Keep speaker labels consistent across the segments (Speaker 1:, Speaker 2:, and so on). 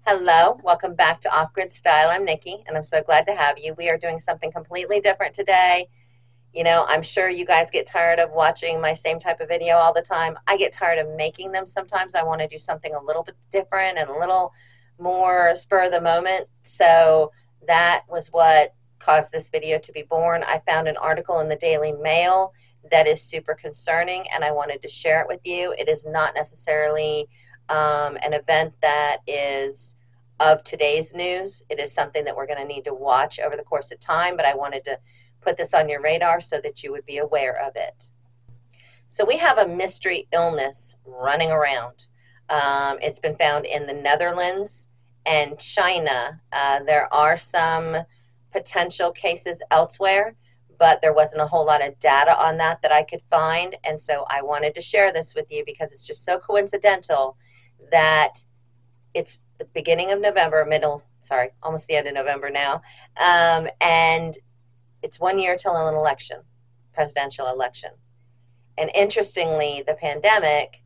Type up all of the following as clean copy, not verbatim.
Speaker 1: Hello, welcome back to Off Grid Style. I'm Nikki, and I'm so glad to have you. We are doing something completely different today. I'm sure you guys get tired of watching my same type of video all the time. I get tired of making them sometimes. I want to do something a little bit different and a little more spur of the moment. So that was what caused this video to be born. I found an article in the Daily Mail that is super concerning, and I wanted to share it with you. It is not necessarily an event that is of today's news. It is something that we're going to need to watch over the course of time, but I wanted to put this on your radar so that you would be aware of it. So we have a mystery illness running around. It's been found in the Netherlands and China. There are some potential cases elsewhere, but there wasn't a whole lot of data on that I could find. And so I wanted to share this with you because it's just so coincidental that it's the beginning of November, almost the end of November now. And it's 1 year till an election, presidential election. And interestingly, the pandemic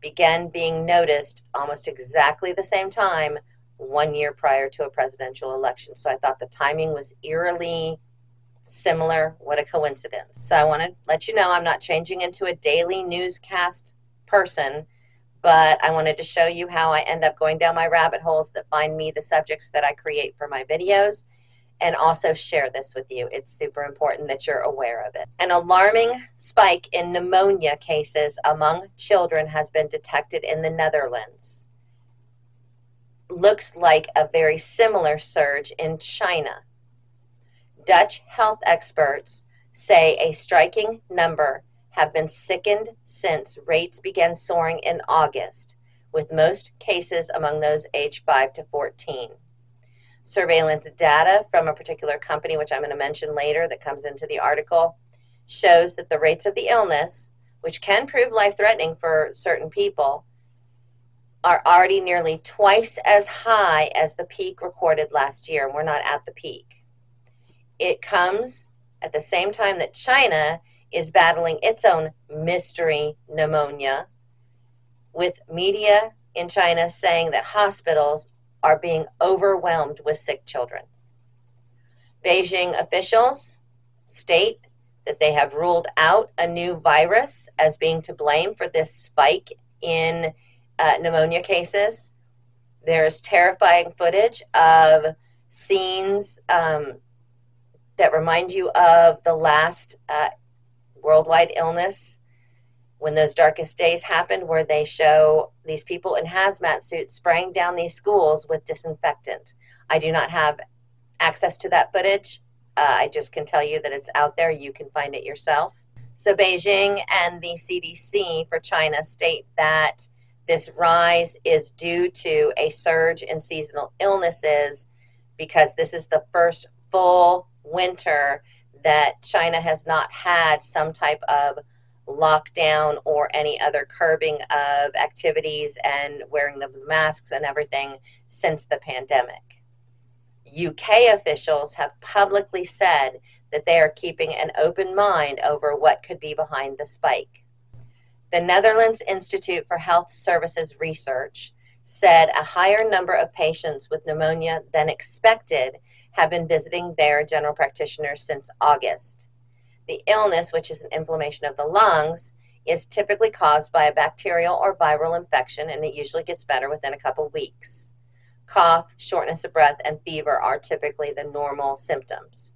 Speaker 1: began being noticed almost exactly the same time, 1 year prior to a presidential election. So I thought the timing was eerily similar. What a coincidence. So I want to let you know I'm not changing into a daily newscast person, but I wanted to show you how I end up going down my rabbit holes that find me the subjects that I create for my videos, and also share this with you. It's super important that you're aware of it. An alarming spike in pneumonia cases among children has been detected in the Netherlands. Looks like a very similar surge in China. Dutch health experts say a striking number have been sickened since rates began soaring in August, with most cases among those aged 5 to 14. Surveillance data from a particular company, which I'm going to mention later, that comes into the article, shows that the rates of the illness, which can prove life-threatening for certain people, are already nearly twice as high as the peak recorded last year, and we're not at the peak. It comes at the same time that China is battling its own mystery pneumonia, with media in China saying that hospitals are being overwhelmed with sick children. Beijing officials state that they have ruled out a new virus as being to blame for this spike in pneumonia cases. There's terrifying footage of scenes that remind you of the last worldwide illness when those darkest days happened, where they show these people in hazmat suits spraying down these schools with disinfectant. I do not have access to that footage. I just can tell you that it's out there. You can find it yourself. So Beijing and the CDC for China state that this rise is due to a surge in seasonal illnesses because this is the first full winter that China has not had some type of lockdown or any other curbing of activities and wearing the masks and everything since the pandemic. UK officials have publicly said that they are keeping an open mind over what could be behind the spike. The Netherlands Institute for Health Services Research said a higher number of patients with pneumonia than expected have been visiting their general practitioners since August. The illness, which is an inflammation of the lungs, is typically caused by a bacterial or viral infection, and it usually gets better within a couple weeks. Cough, shortness of breath, and fever are typically the normal symptoms.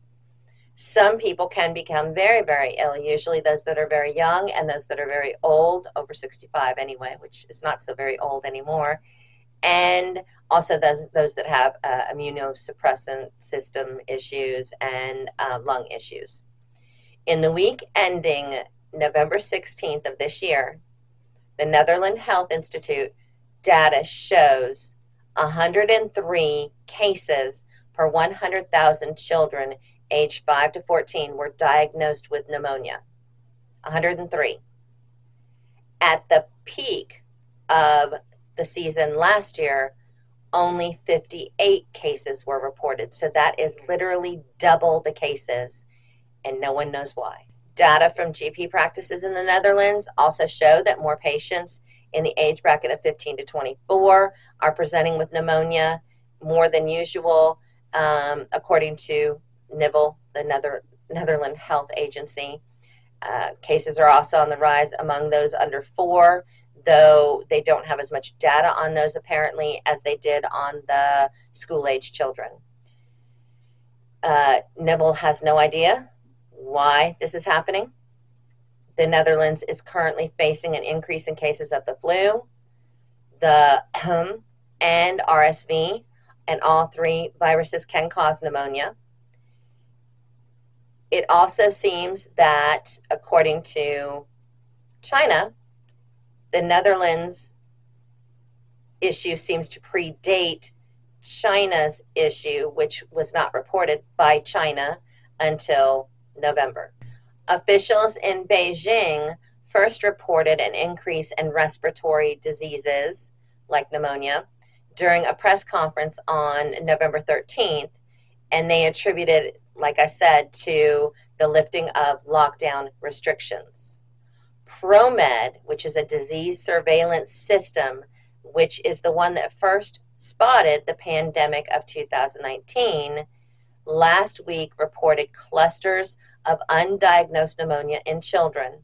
Speaker 1: Some people can become very, very ill, usually those that are very young and those that are very old, over 65 anyway, which is not so very old anymore, and also those that have immunosuppressant system issues and lung issues. In the week ending November 16th of this year, the Netherlands Health Institute data shows 103 cases per 100,000 children aged 5 to 14 were diagnosed with pneumonia. 103. At the peak of the season last year, only 58 cases were reported. So that is literally double the cases, and no one knows why. Data from GP practices in the Netherlands also show that more patients in the age bracket of 15 to 24 are presenting with pneumonia more than usual, according to NIVL, the Netherlands Health Agency. Cases are also on the rise among those under 4, though they don't have as much data on those apparently as they did on the school-age children. NIVL has no idea why this is happening. The Netherlands is currently facing an increase in cases of the flu, the and RSV, and all 3 viruses can cause pneumonia. It also seems that, according to China, the Netherlands issue seems to predate China's issue, which was not reported by China until November. Officials in Beijing first reported an increase in respiratory diseases like pneumonia during a press conference on November 13th, and they attributed, like I said, to the lifting of lockdown restrictions. ProMed, which is a disease surveillance system, which is the one that first spotted the pandemic of 2019, last week reported clusters of undiagnosed pneumonia in children.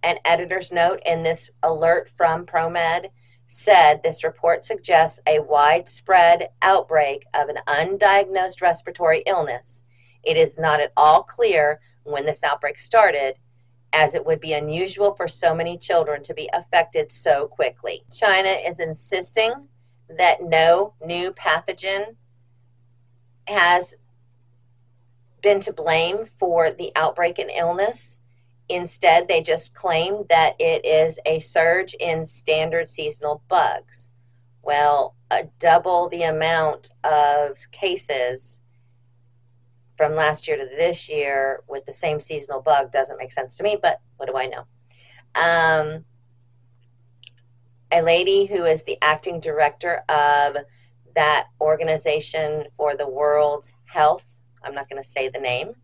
Speaker 1: An editor's note in this alert from ProMed said this report suggests a widespread outbreak of an undiagnosed respiratory illness. It is not at all clear when this outbreak started, as it would be unusual for so many children to be affected so quickly. China is insisting that no new pathogen has been to blame for the outbreak and illness. Instead, they just claim that it is a surge in standard seasonal bugs. Well, double the amount of cases from last year to this year with the same seasonal bug doesn't make sense to me, but what do I know? A lady who is the acting director of that organization for the world's health, I'm not going to say the name,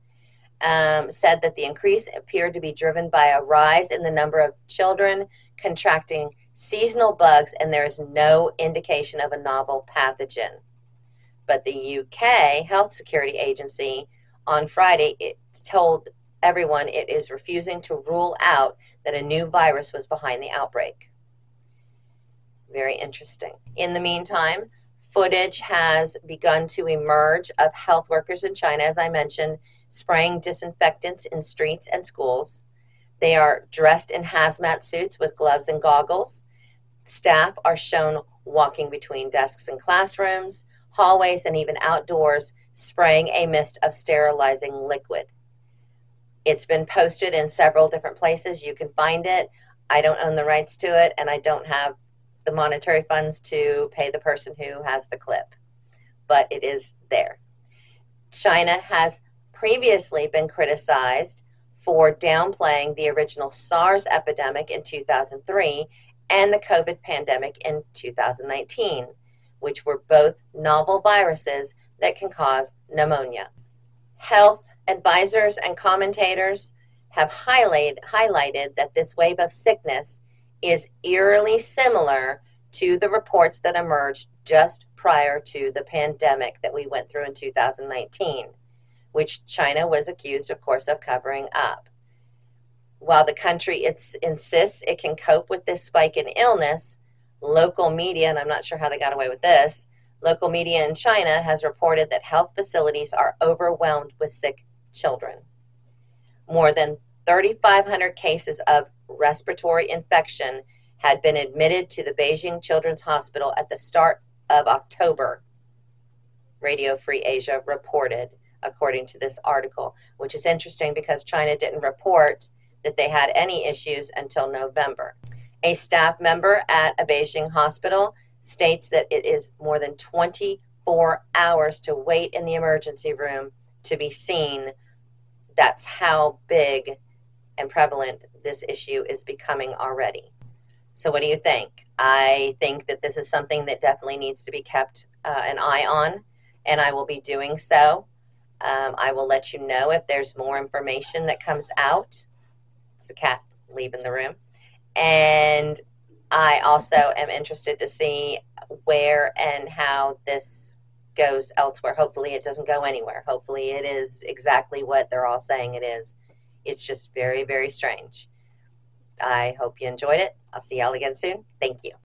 Speaker 1: said that the increase appeared to be driven by a rise in the number of children contracting seasonal bugs, and there is no indication of a novel pathogen. But the UK Health Security Agency on Friday told everyone it is refusing to rule out that a new virus was behind the outbreak. Very interesting. In the meantime, footage has begun to emerge of health workers in China, as I mentioned, spraying disinfectants in streets and schools. They are dressed in hazmat suits with gloves and goggles. Staff are shown walking between desks and classrooms, hallways, and even outdoors, spraying a mist of sterilizing liquid. It's been posted in several different places. You can find it. I don't own the rights to it, and I don't have the monetary funds to pay the person who has the clip, but it is there. China has previously been criticized for downplaying the original SARS epidemic in 2003 and the COVID pandemic in 2019, which were both novel viruses that can cause pneumonia. Health advisors and commentators have highlighted that this wave of sickness is eerily similar to the reports that emerged just prior to the pandemic that we went through in 2019, which China was accused, of course, of covering up. While the country insists it can cope with this spike in illness, local media, and I'm not sure how they got away with this, local media in China has reported that health facilities are overwhelmed with sick children. More than 3,500 cases of respiratory infection had been admitted to the Beijing Children's Hospital at the start of October, Radio Free Asia reported, according to this article, which is interesting because China didn't report that they had any issues until November. A staff member at a Beijing hospital states that it is more than 24 hours to wait in the emergency room to be seen. That's how big and prevalent this issue is becoming already. So what do you think? I think that this is something that definitely needs to be kept an eye on, and I will be doing so. I will let you know if there's more information that comes out. It's a cat leaving the room. And I also am interested to see where and how this goes elsewhere. Hopefully, it doesn't go anywhere. Hopefully, it is exactly what they're all saying it is. It's just very, very strange. I hope you enjoyed it. I'll see y'all again soon. Thank you.